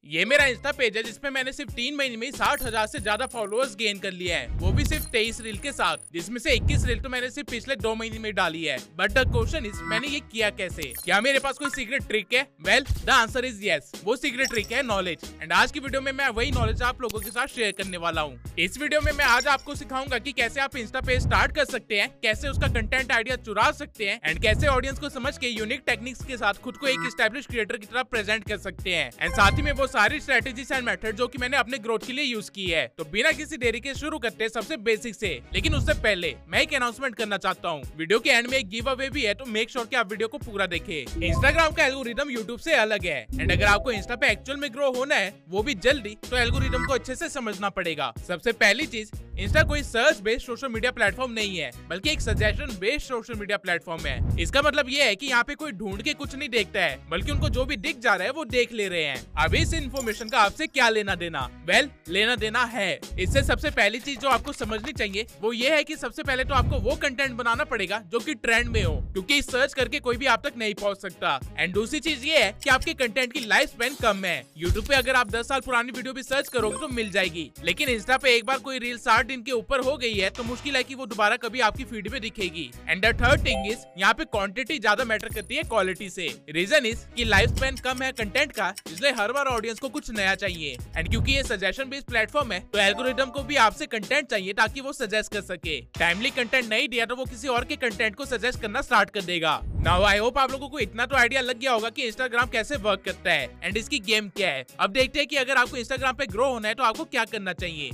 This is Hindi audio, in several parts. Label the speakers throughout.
Speaker 1: ये मेरा इंस्टा पेज है जिसपे मैंने सिर्फ 3 महीने में 60,000 से ज्यादा फॉलोअर्स गेन कर लिया है, वो भी सिर्फ 23 रील के साथ, जिसमें से 21 रील तो मैंने सिर्फ पिछले 2 महीने में डाली है। बट द क्वेश्चन इज, मैंने ये किया कैसे? क्या मेरे पास कोई सीक्रेट ट्रिक है? Well, the answer is yes. वो सीक्रेट ट्रिक है नॉलेज। एंड आज की वीडियो में मैं वही नॉलेज आप लोगों के साथ शेयर करने वाला हूँ। इस वीडियो में मैं आज आपको सिखाऊंगा कि कैसे आप इंस्टा पेज स्टार्ट कर सकते हैं, कैसे उसका कंटेंट आइडिया चुरा सकते हैं, एंड कैसे ऑडियंस को समझ के यूनिक टेक्निक्स के साथ खुद को एक एस्टैब्लिश क्रिएटर की तरह प्रेजेंट कर सकते हैं। एंड साथ ही में वो सारी स्ट्रेटेजीज एंड मेथड जो कि मैंने अपने ग्रोथ के लिए यूज की है। तो बिना किसी देरी के शुरू करते हैं सबसे बेसिक से। लेकिन उससे पहले मैं एक अनाउंसमेंट करना चाहता हूँ। वीडियो के एंड में एक गिव अवे भी है, तो मेक श्योर कि आप वीडियो को पूरा देखें। इंस्टाग्राम का एल्गोरिदम यूट्यूब से अलग है, एंड अगर आपको इंस्टा पे एक्चुअल में ग्रो होना है, वो भी जल्दी, तो एल्गोरिदम को अच्छे से समझना पड़ेगा। सबसे पहली चीज, इंस्टा कोई search based social media platform नहीं है, बल्कि एक suggestion based social media platform है। इसका मतलब ये है कि यहाँ पे कोई ढूंढ के कुछ नहीं देखता है, बल्कि उनको जो भी दिख जा रहा है वो देख ले रहे हैं। अब इस इन्फॉर्मेशन का आपसे क्या लेना देना? वेल, लेना देना है। इससे सबसे पहली चीज जो आपको समझनी चाहिए वो ये है कि सबसे पहले तो आपको वो कंटेंट बनाना पड़ेगा जो कि ट्रेंड में हो, क्योंकि सर्च करके कोई भी आप तक नहीं पहुंच सकता। एंड दूसरी चीज ये है कि आपके कंटेंट की लाइफ स्पैन कम है। यूट्यूब पे अगर आप 10 साल पुरानी वीडियो भी सर्च करोगे तो मिल जाएगी, लेकिन इंस्टा पे एक बार कोई रील 60 दिन के ऊपर हो गई है तो मुश्किल है कि वो दोबारा कभी आपकी फीड में दिखेगी। And the third thing is, यहाँ पे क्वांटिटी ज्यादा मैटर करती है क्वालिटी से। रीजन इज कि लाइफ स्पैन कम है कंटेंट का, इसलिए हर बार ऑडियंस को कुछ नया चाहिए। एंड क्योंकि ये सजेशन बेस्ड प्लेटफॉर्म है, तो एल्गोरिदम को भी आपसे कंटेंट चाहिए ताकि वो सजेस्ट कर सके। टाइमली कंटेंट नहीं दिया तो वो किसी और के कंटेंट को सजेस्ट करना स्टार्ट कर देगा। नाउ आई होप आप लोगों को इतना तो आइडिया लग गया होगा कि इंस्टाग्राम कैसे वर्क करता है एंड इसकी गेम क्या है। अब देखते हैं कि अगर आपको इंस्टाग्राम पे ग्रो होना है तो आपको क्या करना चाहिए।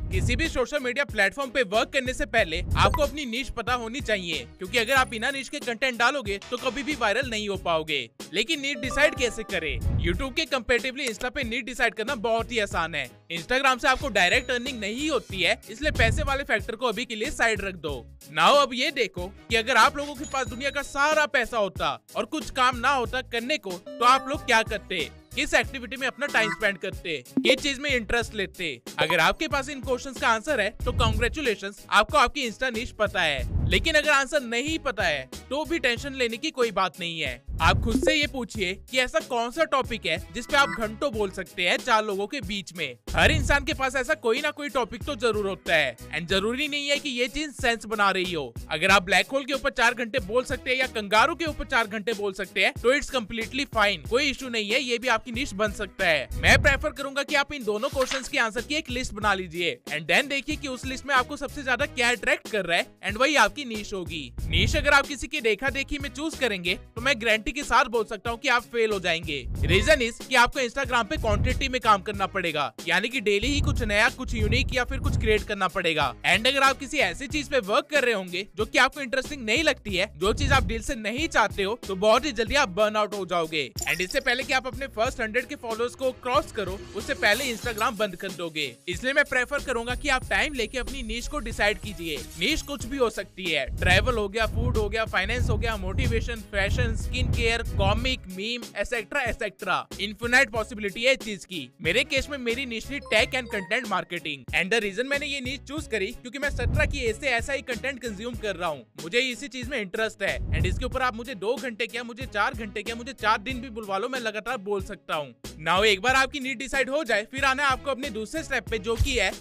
Speaker 1: किसी भी सोशल मीडिया प्लेटफॉर्म पे वर्क करने से पहले आपको अपनी नीश पता होनी चाहिए, क्योंकि अगर आप बिना नीश के कंटेंट डालोगे तो कभी भी वायरल नहीं हो पाओगे। लेकिन नीड डिसाइड कैसे करें? यूट्यूब के कंपैरेटिवली इंस्टा पे नीड डिसाइड करना बहुत ही आसान है। इंस्टाग्राम से आपको डायरेक्ट अर्निंग नहीं होती है, इसलिए पैसे वाले फैक्टर को अभी के लिए साइड रख दो। नाउ अब ये देखो कि अगर आप लोगों के पास दुनिया का सारा पैसा होता और कुछ काम ना होता करने को, तो आप लोग क्या करते? किस एक्टिविटी में अपना टाइम स्पेंड करते, किस चीज में इंटरेस्ट लेते? अगर आपके पास इन क्वेश्चंस का आंसर है तो कांग्रेचुलेशंस, आपको आपकी इंस्टा नीश पता है। लेकिन अगर आंसर नहीं पता है तो भी टेंशन लेने की कोई बात नहीं है। आप खुद से ये पूछिए कि ऐसा कौन सा टॉपिक है जिसपे आप घंटों बोल सकते हैं 4 लोगों के बीच में। हर इंसान के पास ऐसा कोई ना कोई टॉपिक तो जरूर होता है, एंड जरूरी नहीं है कि ये चीज सेंस बना रही हो। अगर आप ब्लैक होल के ऊपर 4 घंटे बोल सकते हैं या कंगारू के ऊपर 4 घंटे बोल सकते हैं तो इट्स कम्प्लीटली फाइन, कोई इशू नहीं है, ये भी आपकी निश बन सकता है। मैं प्रेफर करूंगा कि आप इन दोनों क्वेश्चंस के आंसर की एक लिस्ट बना लीजिए, एंड देन देखिए कि उस लिस्ट में आपको सबसे ज्यादा क्या अट्रैक्ट कर रहा है, एंड वही आपकी निश होगी। निश अगर आप किसी की देखा देखी में चूज करेंगे तो मैं गारंटी के साथ बोल सकता हूँ कि आप फेल हो जाएंगे। रीजन इज कि आपको इंस्टाग्राम पे क्वांटिटी में काम करना पड़ेगा, यानी कि डेली ही कुछ नया, कुछ यूनिक या फिर कुछ क्रिएट करना पड़ेगा। एंड अगर आप किसी ऐसी चीज पे वर्क कर रहे होंगे जो कि आपको इंटरेस्टिंग नहीं लगती है, जो चीज आप दिल से नहीं चाहते हो, तो बहुत ही जल्दी आप बर्न आउट हो जाओगे। एंड इससे पहले कि आप अपने फर्स्ट 100 के फॉलोअर्स को क्रॉस करो, उससे पहले इंस्टाग्राम बंद कर दोगे। इसलिए मैं प्रेफर करूंगा कि आप टाइम लेके अपनी नीश को डिसाइड कीजिए। नीश कुछ भी हो सकती है, ट्रैवल हो गया, फूड हो गया, फाइनेंस हो गया, motivation, fashion, skin care, comic, meme, etcetera etcetera. Infinite possibility है इस चीज की। मेरे केस में मेरी नीश थी tech and content marketing, and the reason मैंने ये नीश चूज करी क्योंकि मैं 17 की एज से ऐसा ही कंटेंट कंज्यूम कर रहा हूँ। मुझे इसी चीज में इंटरेस्ट है, एंड इसके ऊपर आप मुझे 2 घंटे क्या, मुझे 4 घंटे क्या, मुझे 4 दिन भी बुलवा लो, मैं लगातार बोल सकता हूँ। नाउ एक बार आपकी नीड डिसाइड हो जाए, फिर आना आपको अपने दूसरे स्टेप पे, जो की है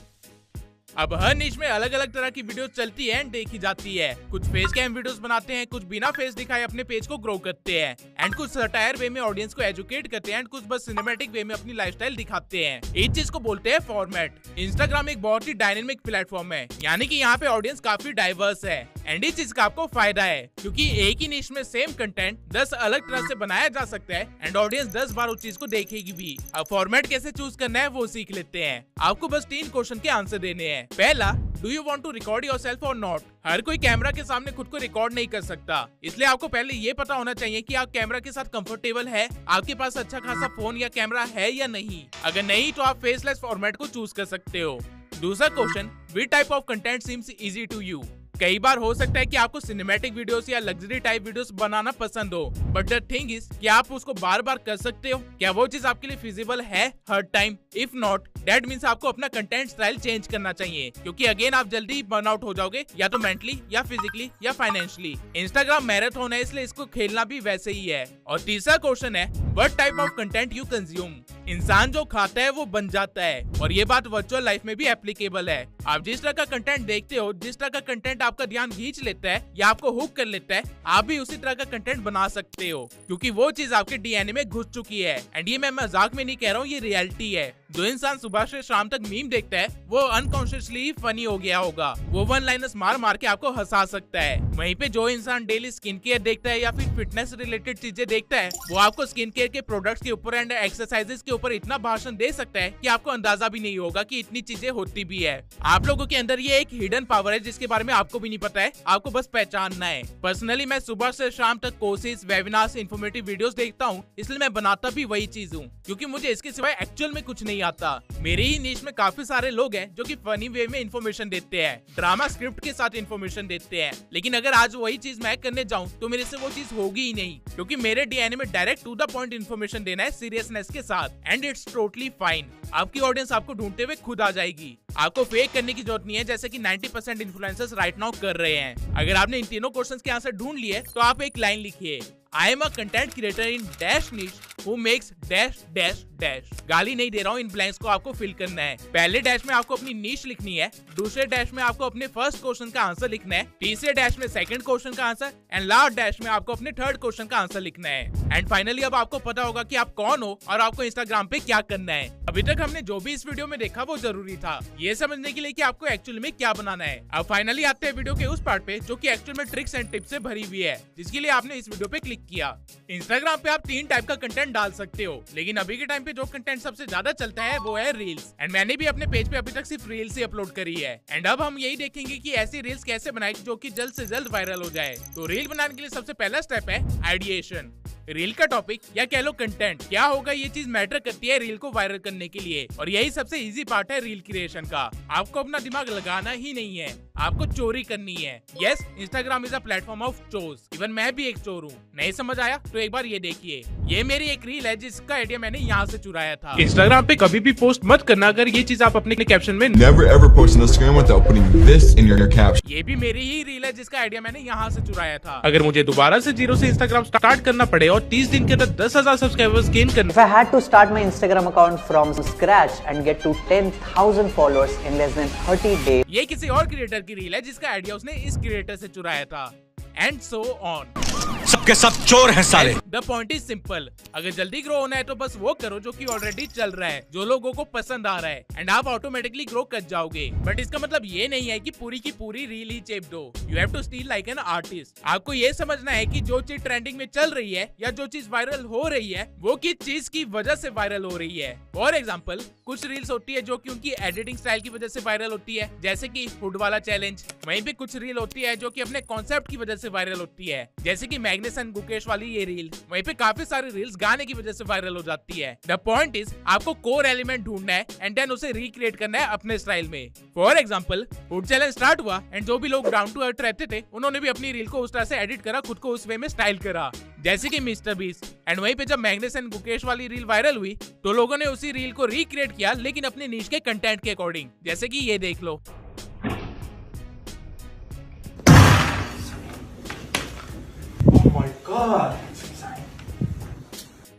Speaker 1: अब हर निश में अलग अलग तरह की वीडियो चलती है एंड देखी जाती है। कुछ फेस कैम वीडियोस बनाते हैं, कुछ बिना फेस दिखाए अपने पेज को ग्रो करते हैं, एंड कुछ सटायर वे में ऑडियंस को एजुकेट करते हैं, एंड कुछ बस सिनेमैटिक वे में अपनी लाइफस्टाइल दिखाते हैं। इस चीज को बोलते हैं फॉर्मेट। इंस्टाग्राम एक बहुत ही डायनेमिक प्लेटफॉर्म है, यानी कि यहाँ पे ऑडियंस काफी डाइवर्स है, एंड इस चीज का आपको फायदा है क्योंकि एक ही निश में सेम कंटेंट 10 अलग तरह से बनाया जा सकता है, एंड ऑडियंस 10 बार उस चीज को देखेगी भी। अब फॉर्मेट कैसे चूज करना है वो सीख लेते हैं। आपको बस 3 क्वेश्चन के आंसर देने हैं। पहला, do you want to record yourself और नॉट? हर कोई कैमरा के सामने खुद को रिकॉर्ड नहीं कर सकता, इसलिए आपको पहले ये पता होना चाहिए कि आप कैमरा के साथ कंफर्टेबल है, आपके पास अच्छा खासा फोन या कैमरा है या नहीं। अगर नहीं तो आप फेसलेस फॉर्मेट को चूज कर सकते हो। दूसरा question, which type of content seems easy to you? कई बार हो सकता है कि आपको सिनेमैटिक वीडियोस या लग्जरी टाइप वीडियोस बनाना पसंद हो, बट द थिंग इज कि आप उसको बार बार कर सकते हो? क्या वो चीज आपके लिए फिजिबल है हर time? If not, that means आपको अपना कंटेंट स्टाइल चेंज करना चाहिए, क्योंकि अगेन आप जल्दी बर्न आउट हो जाओगे, या तो मेंटली या फिजिकली या फाइनेंशियली। इंस्टाग्राम मैराथन है, इसलिए इसको खेलना भी वैसे ही है। और तीसरा क्वेश्चन है, what type of content you consume? इंसान जो खाता है वो बन जाता है, और ये बात वर्चुअल लाइफ में भी एप्लीकेबल है। आप जिस तरह का कंटेंट देखते हो, जिस तरह का कंटेंट आपका ध्यान खींच लेता है या आपको हुक कर लेता है, आप भी उसी तरह का कंटेंट बना सकते हो, क्योंकि वो चीज आपके डीएनए में घुस चुकी है। एंड ये मैं मजाक में नहीं कह रहा हूँ, ये रियलिटी है। जो इंसान सुबह से शाम तक मीम देखता है वो अनकॉन्शियसली फनी हो गया होगा, वो वन लाइनर्स मार मार के आपको हंसा सकता है। वहीं पे जो इंसान डेली स्किन केयर देखता है या फिर फिटनेस रिलेटेड चीजें देखता है, वो आपको स्किन केयर के प्रोडक्ट्स के ऊपर एंड एक्सरसाइजेस के ऊपर इतना भाषण दे सकता है कि आपको अंदाजा भी नहीं होगा कि इतनी चीजें होती भी है। आप लोगों के अंदर ये एक हिडन पावर है जिसके बारे में आपको भी नहीं पता है, आपको बस पहचानना है। पर्सनली मैं सुबह से शाम तक कोर्सेज, वेबिनार्स, इन्फॉर्मेटिव वीडियोस देखता हूँ, इसलिए मैं बनाता भी वही चीज हूँ, क्योंकि मुझे इसके सिवाय एक्चुअल में कुछ नहीं आता। मेरे ही नीश में काफी सारे लोग हैं जो कि फनी वे में इन्फॉर्मेशन देते हैं, ड्रामा स्क्रिप्ट के साथ इन्फॉर्मेशन देते हैं, लेकिन अगर आज वही चीज मैं करने जाऊं तो मेरे से वो चीज होगी ही नहीं, क्योंकि मेरे डीएनए में direct to the point information देना है सीरियसनेस के साथ। And it's totally fine. आपकी ऑडियंस आपको ढूंढते हुए खुद आ जाएगी। आपको फेक करने की जरूरत नहीं है, जैसे कि 90% इन्फ्लुएंसर्स राइट नाउ कर रहे हैं। अगर आपने इन तीनों क्वेश्चंस के आंसर ढूंढ लिए तो आप एक लाइन लिखिए, I am a content creator in dash niche who makes dash dash dash। गाली नहीं दे रहा हूँ, इन ब्लैंक्स को आपको फिल करना है। पहले डैश में आपको अपनी नीश लिखनी है, दूसरे डैश में आपको अपने फर्स्ट क्वेश्चन का आंसर लिखना है, तीसरे डैश में सेकंड क्वेश्चन का आंसर, एंड लास्ट डैश में आपको अपने थर्ड क्वेश्चन का आंसर लिखना है। एंड फाइनली अब आपको पता होगा कि आप कौन हो और आपको इंस्टाग्राम पे क्या करना है। अभी तक हमने जो भी इस वीडियो में देखा वो जरूरी था ये समझने के लिए कि आपको एक्चुअल में क्या बनाना है। अब फाइनली आते हैं वीडियो के उस पार्ट पे जो कि एक्चुअल में ट्रिक्स एंड टिप्स से भरी हुई है, जिसके लिए आपने इस वीडियो पे क्लिक किया। इंस्टाग्राम पे आप 3 टाइप का कंटेंट डाल सकते हो, लेकिन अभी के टाइम पे जो कंटेंट सबसे ज्यादा चलता है वो है रील्स। एंड मैंने भी अपने पेज पे अभी तक सिर्फ रील्स ही अपलोड करी है। एंड अब हम यही देखेंगे कि ऐसी रील्स कैसे बनाए जो कि जल्द से जल्द वायरल हो जाए। तो रील बनाने के लिए सबसे पहला स्टेप है आइडिएशन। रील का टॉपिक या कह लो कंटेंट क्या होगा, ये चीज मैटर करती है रील को वायरल करने के लिए, और यही सबसे इजी पार्ट है रील क्रिएशन का। आपको अपना दिमाग लगाना ही नहीं है, आपको चोरी करनी है। Yes, Instagram is a platform of chores. Even मैं भी एक चोर हूँ। नहीं समझ आया तो एक बार ये देखिए, ये मेरी एक रील है जिसका आइडिया मैंने यहाँ से चुराया था। इंस्टाग्राम पे कभी भी पोस्ट मत करना अगर ये चीज आप अपने कैप्शन में
Speaker 2: Never ever post on Instagram without putting this in your caption।
Speaker 1: ये भी मेरी ही रील है जिसका आइडिया मैंने यहाँ से चुराया था। अगर मुझे दोबारा से जीरो से इंस्टाग्राम स्टार्ट करना पड़े और 30 दिन के अंदर 10,000 सब्सक्राइबर्स गेन करना।
Speaker 3: If I had to start my Instagram account from scratch and get to 10,000 followers in less than 30 days,
Speaker 1: ये किसी और क्रिएटर की रील है जिसका आइडिया उसने इस क्रिएटर से चुराया था। And so on.
Speaker 4: सबके सब चोर हैं साले।
Speaker 1: द पॉइंट इज सिंपल, अगर जल्दी ग्रो होना है तो बस वो करो जो कि ऑलरेडी चल रहा है, जो लोगों को पसंद आ रहा है, एंड आप ऑटोमेटिकली ग्रो कर जाओगे। बट इसका मतलब ये नहीं है कि पूरी की पूरी रील ही चेप दो। You have to steal like an artist. आपको ये समझना है कि जो चीज ट्रेंडिंग में चल रही है या जो चीज वायरल हो रही है वो किस चीज की वजह से वायरल हो रही है। फॉर एग्जाम्पल, कुछ रील्स होती है जो कि उनकी एडिटिंग स्टाइल की वजह से वायरल होती है, जैसे कि हुड वाला चैलेंज। वहीं पे कुछ रील होती है जो कि अपने कॉन्सेप्ट की वजह से वायरल होती है, जैसे कि मैग्नेस एंड गुकेश वाली ये रील। वहीं पे काफी सारी रील्स गाने की वजह से वायरल हो जाती है। द पॉइंट इज आपको कोर एलिमेंट ढूंढना है एंड देन उसे रिक्रिएट करना है अपने स्टाइल में। For example, hood challenge start हुआ एंड जो भी लोग डाउन टू अर्थ रहते थे उन्होंने भी अपनी रील को उस तरह से एडिट करा, खुद को उस वे में स्टाइल करा, जैसे कि मिस्टर बीस्ट। एंड वहीं पे जब मैग्नेस एंड गुकेश वाली रील वायरल हुई तो लोगों ने उसी रील को रिक्रिएट किया, लेकिन अपने नीश के कंटेंट के अकॉर्डिंग, जैसे कि ये देख लो।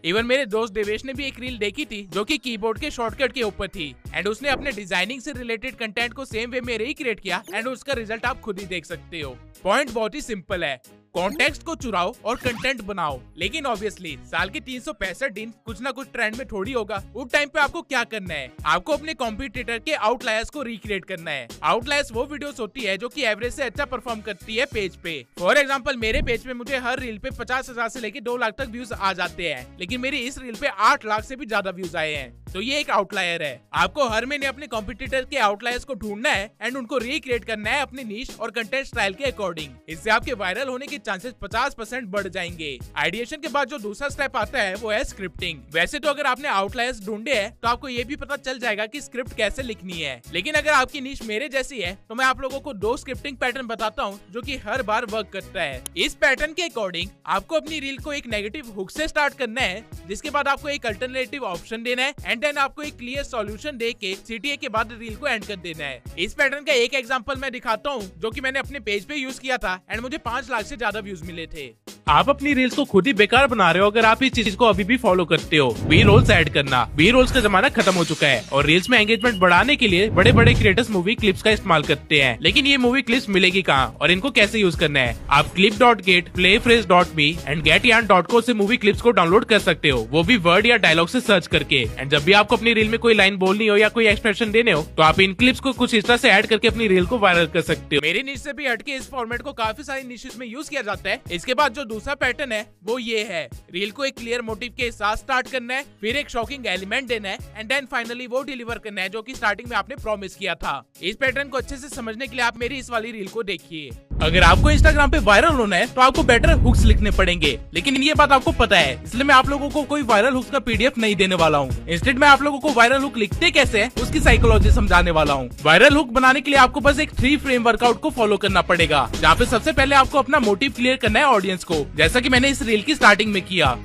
Speaker 1: इवन मेरे दोस्त देवेश ने भी एक रील देखी थी जो कि कीबोर्ड के शॉर्टकट के ऊपर थी, एंड उसने अपने डिजाइनिंग से रिलेटेड कंटेंट को सेम वे में रिक्रिएट किया, एंड उसका रिजल्ट आप खुद ही देख सकते हो। पॉइंट बहुत ही सिंपल है, कॉन्टेक्स्ट को चुराओ और कंटेंट बनाओ। लेकिन ऑब्वियसली साल के 365 दिन कुछ ना कुछ ट्रेंड में थोड़ी होगा। उस टाइम पे आपको क्या करना है, आपको अपने कॉम्पिटिटर के आउटलायर्स को रिक्रिएट करना है। आउटलायर्स वो वीडियोस होती है जो कि एवरेज से अच्छा परफॉर्म करती है पेज पे। फॉर एग्जांपल, मेरे पेज पे मुझे हर रील पे 50,000 से लेके 2 लाख तक व्यूज आ जाते हैं, लेकिन मेरी इस रील पे 8 लाख से भी ज्यादा व्यूज आए हैं, तो ये एक आउटलायर है। आपको हर महीने अपने कॉम्पिटिटर के आउटलायर्स को ढूंढना है एंड उनको रिक्रिएट करना है अपने नीश और कंटेंट स्टाइल के अकॉर्डिंग। इससे आपके वायरल होने के चांसेस 50% बढ़ जाएंगे। आइडिएशन के बाद जो दूसरा स्टेप आता है वो है स्क्रिप्टिंग। वैसे तो अगर आपने आउटलायर्स ढूंढे हैं तो आपको ये भी पता चल जाएगा कि स्क्रिप्ट कैसे लिखनी है, लेकिन अगर आपकी नीश मेरे जैसी है तो मैं आप लोगों को 2 स्क्रिप्टिंग पैटर्न बताता हूँ जो कि हर बार वर्क करता है। इस पैटर्न के अकॉर्डिंग आपको अपनी रील को एक नेगेटिव हुक से स्टार्ट करना है, जिसके बाद आपको एक अल्टरनेटिव ऑप्शन देना है, एंड देन आपको एक क्लियर सॉल्यूशन दे के CTA के बाद रील को एंड कर देना है। इस पैटर्न का एक एग्जांपल मैं दिखाता हूँ जो कि मैंने अपने पेज पे यूज किया था एंड मुझे 5 लाख से ज्यादा व्यूज मिले थे। आप अपनी रील्स को खुद ही बेकार बना रहे हो अगर आप इस चीज को अभी भी फॉलो करते हो। बी रोल्स ऐड करना, बी रोल्स का जमाना खत्म हो चुका है और रील्स में एंगेजमेंट बढ़ाने के लिए बड़े बड़े क्रिएटर्स मूवी क्लिप्स का इस्तेमाल करते हैं, लेकिन ये मूवी क्लिप्स मिलेगी कहाँ और इनको कैसे यूज करना है? आप clip.get, playphrase.me एंड getyarn.co से मूवी क्लिप्स को डाउनलोड कर सकते हो, वो भी वर्ड या डायलॉग से सर्च करके। एंड जब भी आपको अपनी रील में कोई लाइन बोलनी हो या कोई एक्सप्रेशन देने हो तो आप इन क्लिप्स को कुछ इस तरह से ऐड करके अपनी रील को वायरल कर सकते हो। मेरी निश से भी हटके इस फॉर्मेट को काफी सारी निशेस में यूज किया जाता है। इसके बाद जो दूसरा पैटर्न है वो ये है, रील को एक क्लियर मोटिव के साथ स्टार्ट करना है, फिर एक शॉकिंग एलिमेंट देना है एंड देन फाइनली वो डिलीवर करना है जो कि स्टार्टिंग में आपने प्रॉमिस किया था। इस पैटर्न को अच्छे से समझने के लिए आप मेरी इस वाली रील को देखिए। अगर आपको इंस्टाग्राम पे वायरल होना है तो आपको बेटर हुक्स लिखने पड़ेंगे, लेकिन ये बात आपको पता है, इसलिए मैं आप लोगों को कोई वायरल हुक्स का पीडीएफ नहीं देने वाला हूँ। इंस्टेड मैं आप लोगों को वायरल हुक लिखते कैसे है उसकी साइकोलॉजी समझाने वाला हूँ। वायरल हुक बनाने के लिए आपको बस एक 3 फ्रेम वर्कआउट को फॉलो करना पड़ेगा, जहाँ पे सबसे पहले आपको अपना मोटिव क्लियर करना है ऑडियंस को, जैसा कि मैंने इस रील की स्टार्टिंग में किया।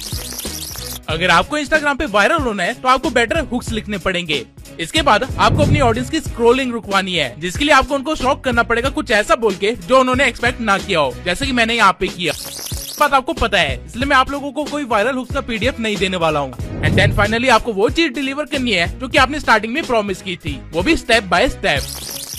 Speaker 1: अगर आपको इंस्टाग्राम पे वायरल होना है तो आपको बेटर हुक्स लिखने पड़ेंगे। इसके बाद आपको अपनी ऑडियंस की स्क्रोलिंग रुकवानी है, जिसके लिए आपको उनको शॉक करना पड़ेगा कुछ ऐसा बोल के जो उन्होंने एक्सपेक्ट ना किया हो, जैसे कि मैंने यहाँ पे किया। बात आपको पता है, इसलिए मैं आप लोगों को कोई वायरल हुक्स का पीडीएफ नहीं देने वाला हूँ। एंड देन फाइनली आपको वो चीज डिलीवर करनी है जो कि आपने स्टार्टिंग में प्रॉमिस की थी, वो भी स्टेप बाय स्टेप।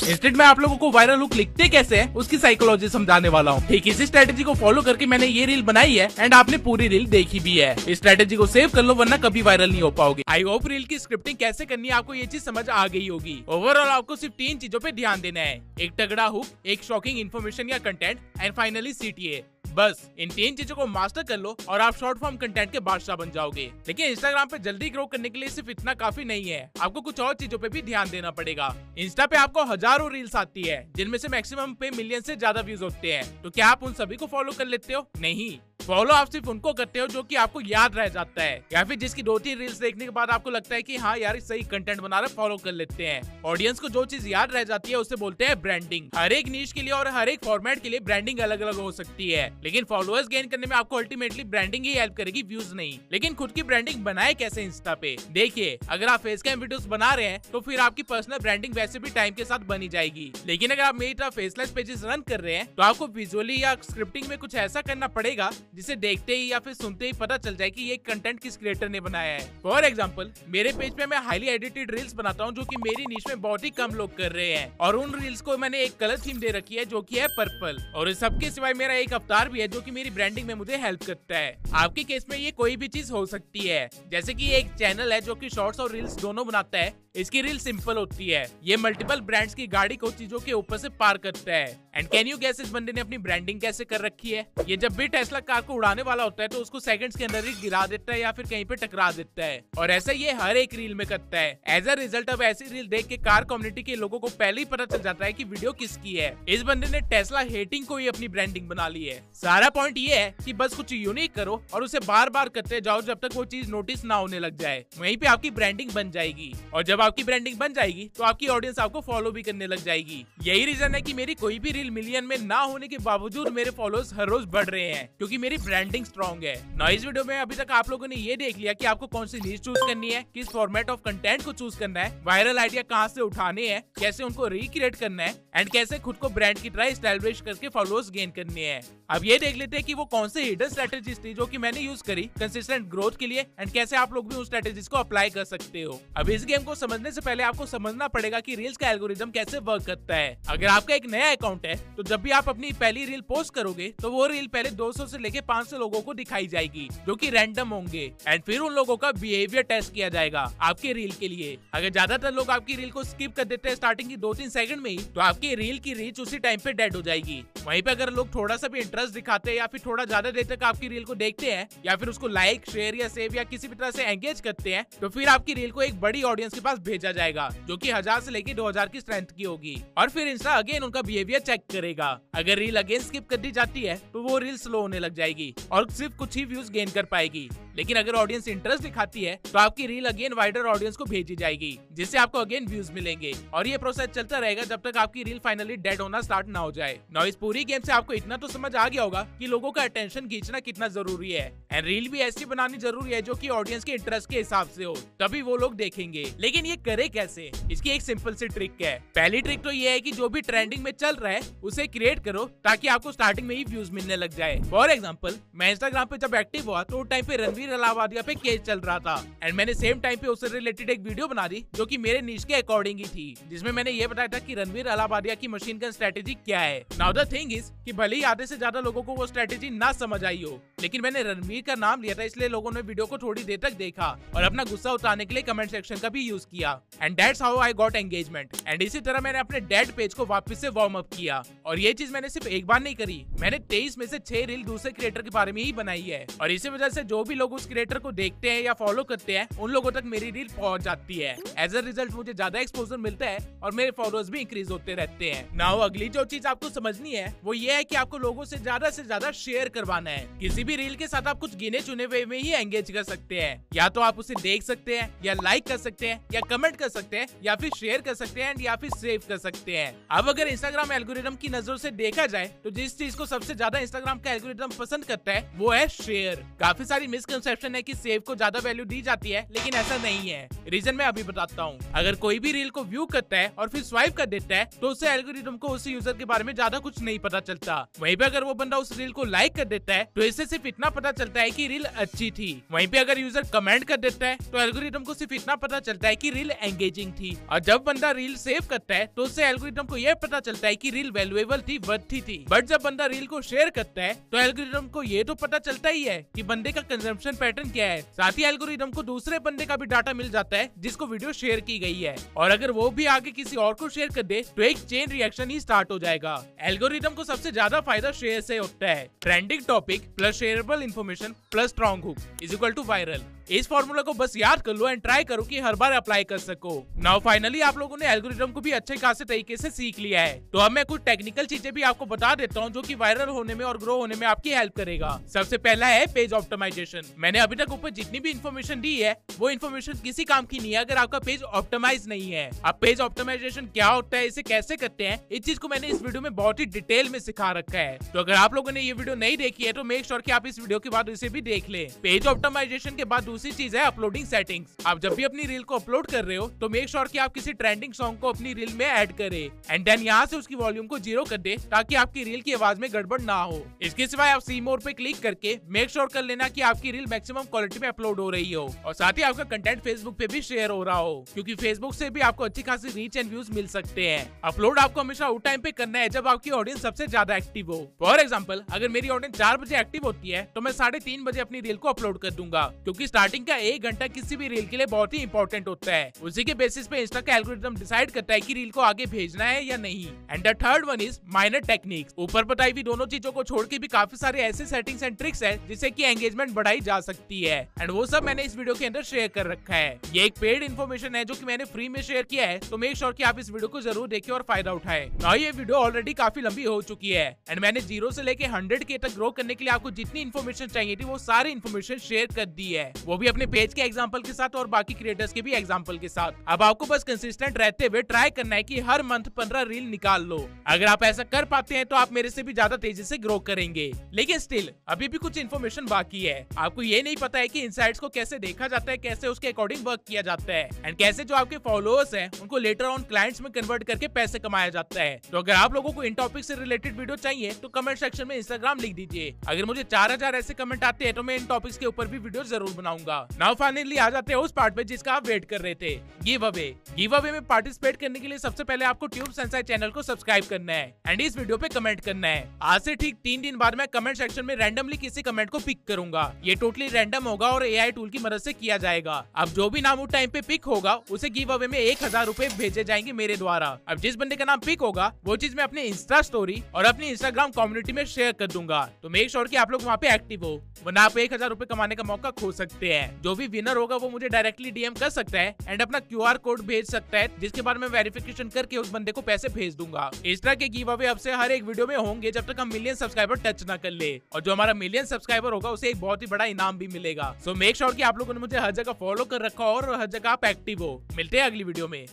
Speaker 1: इंस्टेड मैं आप लोगों को वायरल हुक लिखते कैसे है उसकी साइकोलॉजी समझाने वाला हूँ। ठीक इसी स्ट्रेटेजी को फॉलो करके मैंने ये रील बनाई है एंड आपने पूरी रील देखी भी है। इस स्ट्रेटेजी को सेव कर लो वरना कभी वायरल नहीं हो पाओगे। आई होप रील की स्क्रिप्टिंग कैसे करनी है आपको ये चीज समझ आ गई होगी। ओवरऑल आपको सिर्फ 3 चीजों पे ध्यान देना है, एक तगड़ा हुक, एक शॉकिंग इन्फॉर्मेशन या कंटेंट एंड फाइनली CTA। बस इन 3 चीजों को मास्टर कर लो और आप शॉर्ट फॉर्म कंटेंट के बादशाह बन जाओगे। लेकिन इंस्टाग्राम पे जल्दी ग्रो करने के लिए सिर्फ इतना काफी नहीं है, आपको कुछ और चीजों पे भी ध्यान देना पड़ेगा। इंस्टा पे आपको हजारों रील्स आती है जिनमें से मैक्सिमम पे मिलियन से ज्यादा व्यूज होते हैं, तो क्या आप उन सभी को फॉलो कर लेते हो? नहीं, फॉलो आप सिर्फ उनको करते हो जो कि आपको याद रह जाता है या फिर जिसकी 2-3 रील्स देखने के बाद आपको लगता है कि हाँ यार सही कंटेंट बना रहा है, फॉलो कर लेते हैं। ऑडियंस को जो चीज याद रह जाती है उसे बोलते हैं ब्रांडिंग। हर एक नीश के लिए और हर एक फॉर्मेट के लिए ब्रांडिंग अलग अलग हो सकती है, लेकिन फॉलोअर्स गेन करने में आपको अल्टीमेटली ब्रांडिंग ही हेल्प करेगी, व्यूज नहीं। लेकिन खुद की ब्रांडिंग बनाए कैसे इंस्टा पे? देखिए, अगर आप फेस कैम वीडियोस बना रहे हैं तो फिर आपकी पर्सनल ब्रांडिंग वैसे भी टाइम के साथ बनी जाएगी, लेकिन अगर आप मेरी तरह फेसलेस पेजेस रन कर रहे हैं तो आपको विजुअली या स्क्रिप्टिंग में कुछ ऐसा करना पड़ेगा जिसे देखते ही या फिर सुनते ही पता चल जाए कि ये कंटेंट किस क्रिएटर ने बनाया है। फॉर एग्जांपल, मेरे पेज पे मैं हाईली एडिटेड रील्स बनाता हूँ जो कि मेरी नीश में बहुत ही कम लोग कर रहे हैं, और उन रील्स को मैंने एक कलर थीम दे रखी है जो कि है पर्पल। और इस सबके सिवाय मेरा एक अवतार भी है जो कि मेरी ब्रांडिंग में मुझे हेल्प करता है। आपके केस में ये कोई भी चीज हो सकती है, जैसे कि एक चैनल है जो कि शॉर्ट्स और रील्स दोनों बनाता है। इसकी रील सिंपल होती है, ये मल्टीपल ब्रांड्स की गाड़ी को चीजों के ऊपर से पार करता है। एंड कैन यू गेस इस बंदे ने अपनी ब्रांडिंग कैसे कर रखी है? ये जब भी टेस्ला कार को उड़ाने वाला होता है तो उसको सेकंड्स के अंदर ही गिरा देता है या फिर कहीं पे टकरा देता है, और ऐसा ये हर एक रील में करता है। एज अ रिजल्ट अब ऐसी रील देख के कार कम्युनिटी के लोगों को पहले ही पता चल जाता है कि वीडियो किसकी है। इस बंदे ने टेस्ला हेटिंग को ही अपनी ब्रांडिंग बना ली है। सारा पॉइंट ये है कि बस कुछ यूनिक करो और उसे बार बार करते जाओ जब तक वो चीज नोटिस ना होने लग जाए, वहीं पे आपकी ब्रांडिंग बन जाएगी। और जब आपकी ब्रांडिंग बन जाएगी तो आपकी ऑडियंस आपको फॉलो भी करने लग जाएगी। यही रीजन है कि मेरी कोई भी रील मिलियन में ना होने के बावजूद मेरे फॉलोअर्स हर रोज बढ़ रहे हैं, क्योंकि मेरी ब्रांडिंग स्ट्रॉन्ग है। इस वीडियो में अभी तक आप लोगों ने ये देख लिया कि आपको कौन सी नीश चूज करनी है, किस फॉर्मेट ऑफ कंटेंट को चूज करना है, वायरल आइडिया कहां से उठाने हैं, कैसे उनको रिक्रिएट करना है एंड कैसे खुद को ब्रांड की तरह एस्टैब्लिश करके फॉलोअर्स गेन करने हैं। अब ये देख लेते हैं कि वो कौन से हिडन स्ट्रेटेजीज थी जो कि मैंने यूज करी कंसिस्टेंट ग्रोथ के लिए, एंड कैसे आप लोग भी उन स्ट्रेटेजीज को अप्लाई कर सकते हो। अब इस गेम को समझने से पहले आपको समझना पड़ेगा कि रील्स का एल्गोरिदम कैसे वर्क करता है। अगर आपका एक नया अकाउंट है तो जब भी आप अपनी पहली रील पोस्ट करोगे तो वो रील पहले 200 से लेके 500 लोगों को दिखाई जाएगी जो कि रैंडम होंगे, एंड फिर उन लोगों का बिहेवियर टेस्ट किया जाएगा आपके रील के लिए। अगर ज्यादातर लोग आपकी रील को स्किप कर देते हैं स्टार्टिंग की 2-3 सेकंड में ही, तो आपकी रील की रीच उसी टाइम पे डेड हो जाएगी। वहीं पे अगर लोग थोड़ा सा भी इंटरेस्ट दिखाते हैं या फिर थोड़ा ज्यादा देर तक आपकी रील को देखते हैं या फिर उसको लाइक, शेयर या सेव या किसी भी तरह से एंगेज करते हैं, तो फिर आपकी रील को एक बड़ी ऑडियंस के पास भेजा जाएगा जो कि 1000 से लेके 2000 की स्ट्रेंथ की होगी, और फिर इंस्टा अगेन उनका बिहेवियर चेक करेगा। अगर रील अगेन स्किप कर दी जाती है तो वो रील स्लो होने लग जाएगी और सिर्फ कुछ ही व्यूज गेन कर पाएगी। लेकिन अगर ऑडियंस इंटरेस्ट दिखाती है तो आपकी रील अगेन वाइडर ऑडियंस को भेजी जाएगी, जिससे आपको अगेन व्यूज मिलेंगे और ये प्रोसेस चलता रहेगा जब तक आपकी रील फाइनली डेड होना स्टार्ट ना हो जाए। नाउ इस पूरी गेम से आपको इतना तो समझ आ गया होगा कि लोगों का अटेंशन खींचना कितना जरूरी है एंड रील भी ऐसी बनानी जरूरी है जो कि ऑडियंस के इंटरेस्ट के हिसाब से हो, तभी वो लोग देखेंगे। लेकिन ये करे कैसे? इसकी एक सिंपल सी ट्रिक है। पहली ट्रिक तो ये है कि जो भी ट्रेंडिंग में चल रहा है उसे क्रिएट करो ताकि आपको स्टार्टिंग में ही व्यूज मिलने लग जाए। फॉर एग्जाम्पल, मैं इंस्टाग्राम पे जब एक्टिव हुआ तो टाइम पे रणवीर अलाहाबादिया पे केस चल रहा था एंड मैंने सेम टाइम पे उससे रिलेटेड एक वीडियो बना दी जो कि मेरे नीश के अकॉर्डिंग ही थी, जिसमें मैंने ये बताया था कि रणवीर अलाहाबादिया की मशीन गन स्ट्रेटेजी क्या है। नाउ द थिंग इज कि भले ही आधे से ज्यादा लोगों को वो स्ट्रेटेजी ना समझ आई हो, लेकिन मैंने रणवीर का नाम लिया था इसलिए लोगों ने वीडियो को थोड़ी देर तक देखा और अपना गुस्सा उतारने के लिए कमेंट सेक्शन का भी यूज किया and that's how I got engagement. And इसी तरह मैंने अपने डेड पेज को वापस से वार्म अप किया और ये चीज मैंने सिर्फ एक बार नहीं करी, मैंने 23 में से 6 रील दूसरे क्रिएटर के बारे में ही बनाई है और इसी वजह से जो भी लोग उस क्रिएटर को देखते हैं या फॉलो करते हैं उन लोगों तक मेरी रील पहुंच जाती है। एज अ रिजल्ट मुझे ज्यादा एक्सपोजर मिलता है और मेरे फॉलोअर्स भी इंक्रीज होते रहते हैं। नाउ अगली जो चीज आपको समझनी है वो ये है कि आपको लोगों से ज्यादा शेयर करवाना है। किसी भी रील के साथ आप कुछ गिने चुने वे में ही एंगेज कर सकते हैं, या तो आप उसे देख सकते हैं या लाइक कर सकते हैं या कमेंट कर सकते हैं या फिर शेयर कर सकते हैं या फिर सेव कर सकते हैं। अब अगर इंस्टाग्राम एल्गोरिथम की नजरों से देखा जाए तो जिस चीज को सबसे ज्यादा इंस्टाग्राम का एल्गोरिथम पसंद करता है वो है शेयर। काफी सारी मिसकंसेप्शन है कि सेव को ज्यादा वैल्यू दी जाती है, लेकिन ऐसा नहीं है। रीजन मैं अभी बताता हूँ। अगर कोई भी रील को व्यू करता है और फिर स्वाइप कर देता है तो उससे एल्गोरिथम को उस यूजर के बारे में ज्यादा कुछ नहीं पता चलता। वहीं पे अगर वो बंदा उस रील को लाइक कर देता है तो इससे सिर्फ इतना पता चलता है कि रील अच्छी थी। वहीं पे अगर यूजर कमेंट कर देता है तो एल्गोरिथम को सिर्फ इतना पता चलता है कि रील एंगेजिंग थी। और जब बंदा रील सेव करता है तो उससे एल्गोरिथम को यह पता चलता है कि रील वैल्यूएबल थी, वर्थी थी। बट जब बंदा रील को शेयर करता है तो एल्गोरिथम को ये तो पता चलता ही है कि बंदे का कंजम्पशन पैटर्न क्या है, साथ ही एल्गोरिथम को दूसरे बंदे का भी डाटा मिल जाता है जिसको वीडियो शेयर की गई है। और अगर वो भी आगे किसी और को शेयर कर दे तो एक चेन रिएक्शन ही स्टार्ट हो जाएगा। एल्गोरिथम को सबसे ज्यादा फायदा शेयर से होता है। Trending topic plus shareable information plus strong hook is equal to viral. इस फॉर्मूला को बस याद कर लो एंड ट्राई करो कि हर बार अप्लाई कर सको। नाउ फाइनली आप लोगों ने एल्गोरिथम को भी अच्छे खासे तरीके से सीख लिया है, तो अब मैं कुछ टेक्निकल चीजें भी आपको बता देता हूँ जो कि वायरल होने में और ग्रो होने में आपकी हेल्प करेगा। सबसे पहला है पेज ऑप्टिमाइजेशन। मैंने अभी तक ऊपर जितनी भी इन्फॉर्मेशन दी है वो इन्फॉर्मेशन किसी काम की नहीं है अगर आपका पेज ऑप्टिमाइज नहीं है। अब पेज ऑप्टिमाइजेशन क्या होता है, इसे कैसे करते हैं, इस चीज को मैंने इस वीडियो में बहुत ही डिटेल में सिखा रखा है। तो अगर आप लोगों ने ये वीडियो नहीं देखी है तो मेक श्योर कि आप इस वीडियो के बाद इसे भी देख ले। पेज ऑप्टिमाइजेशन के बाद दूसरी चीज है अपलोडिंग सेटिंग्स। आप जब भी अपनी रील को अपलोड कर रहे हो तो मेक श्योर कि आप किसी ट्रेंडिंग सॉन्ग को अपनी रील में ऐड करें एंड देन यहाँ से उसकी वॉल्यूम को 0 कर दे ताकि आपकी रील की आवाज में गड़बड़ ना हो। इसके सिवाय आप सी मोर पे क्लिक करके मेक श्योर कर लेना कि आपकी रील मैक्सिमम क्वालिटी में अपलोड हो रही हो और साथ ही आपका कंटेंट फेसबुक पे भी शेयर हो रहा हो, क्योंकि फेसबुक से भी आपको अच्छी खासी रीच एंड व्यूज मिल सकते हैं। अपलोड आपको हमेशा उस टाइम पे करना है जब आपकी ऑडियंस सबसे ज्यादा एक्टिव हो। फॉर एग्जाम्पल, अगर मेरी ऑडियंस 4 बजे एक्टिव होती है तो मैं 3:30 बजे अपनी रील को अपलोड कर दूंगा, क्योंकि स्टार्टिंग का 1 घंटा किसी भी रील के लिए बहुत ही इंपॉर्टेंट होता है। उसी के बेसिस पे इंस्टा का एल्गोरिथम डिसाइड करता है कि रील को आगे भेजना है या नहीं। And the third one is minor techniques. ऊपर बताई हुई दोनों चीजों को छोड़ के भी काफी सारे ऐसे सेटिंग्स एंड ट्रिक्स है जिससे कि एंगेजमेंट बढ़ाई जा सकती है एंड वो सब मैंने इस वीडियो के अंदर शेयर कर रखा है। ये एक पेड इन्फॉर्मेशन है जो कि मैंने फ्री में शेयर किया है, तो मेक श्योर कि आप इस वीडियो को जरूर देखिए और फायदा उठाएं। नाउ ये वीडियो ऑलरेडी काफी लंबी हो चुकी है एंड मैंने 0 से लेके 100K तक ग्रो करने के लिए आपको जितनी इन्फॉर्मेशन चाहिए थी वो सारी इन्फॉर्मेशन शेयर कर दी है, वो भी अपने पेज के एग्जाम्पल के साथ और बाकी क्रिएटर्स के भी एग्जाम्पल के साथ। अब आपको बस कंसिस्टेंट रहते हुए ट्राई करना है कि हर मंथ 15 रील निकाल लो। अगर आप ऐसा कर पाते हैं तो आप मेरे से भी ज्यादा तेजी से ग्रो करेंगे। लेकिन स्टिल अभी भी कुछ इन्फॉर्मेशन बाकी है। आपको ये नहीं पता है कि इनसाइट्स को कैसे देखा जाता है, कैसे उसके अकॉर्डिंग वर्क किया जाता है एंड कैसे जो आपके फॉलोअर्स हैं उनको लेटर ऑन क्लाइंट्स में कन्वर्ट करके पैसे कमाया जाता है। तो अगर आप लोगों को इन टॉपिक से रिलेटेड वीडियो चाहिए तो कमेंट सेक्शन में इंस्टाग्राम लिख दीजिए। अगर मुझे 4000 ऐसे कमेंट आते हैं तो मैं इन टॉपिक्स के ऊपर भी वीडियो जरूर बनाऊंगा। नाउ फाइनली आ जाते हैं उस पार्ट पे जिसका आप वेट कर रहे थे, गिव अवे में पार्टिसिपेट करने के लिए सबसे पहले आपको ट्यूब सेंसाई चैनल को सब्सक्राइब करना है एंड इस वीडियो पे कमेंट करना है। आज से ठीक 3 दिन बाद मैं कमेंट सेक्शन में रैंडमली किसी कमेंट को पिक करूंगा। ये टोटली रैंडम होगा और एआई टूल की मदद से किया जाएगा। अब जो भी नाम उस टाइम पे पिक होगा उसे गिव अवे में 1000 रुपए भेजे जाएंगे मेरे द्वारा। अब जिस बंदे का नाम पिक होगा वो चीज मैं अपने इंस्टा स्टोरी और अपनी इंस्टाग्राम कम्युनिटी में शेयर कर दूंगा, तो मेक श्योर कि आप लोग वहाँ पे एक्टिव हो, वरना आप 1000 रुपए कमाने का मौका खो सकते हैं। जो भी विनर होगा वो मुझे डायरेक्टली डीएम कर सकता है एंड अपना QR कोड भेज सकता है, जिसके बाद मैं वेरिफिकेशन करके उस बंदे को पैसे भेज दूंगा। इस तरह के गिव अवे अब से हर एक वीडियो में होंगे जब तक हम मिलियन सब्सक्राइबर टच ना कर ले, और जो हमारा मिलियन सब्सक्राइबर होगा उसे एक बहुत ही बड़ा इनाम भी मिलेगा। सो मेक श्योर कि आप लोगों ने मुझे हर जगह फॉलो कर रखा हो और हर जगह आप एक्टिव हो। मिलते हैं अगली वीडियो में।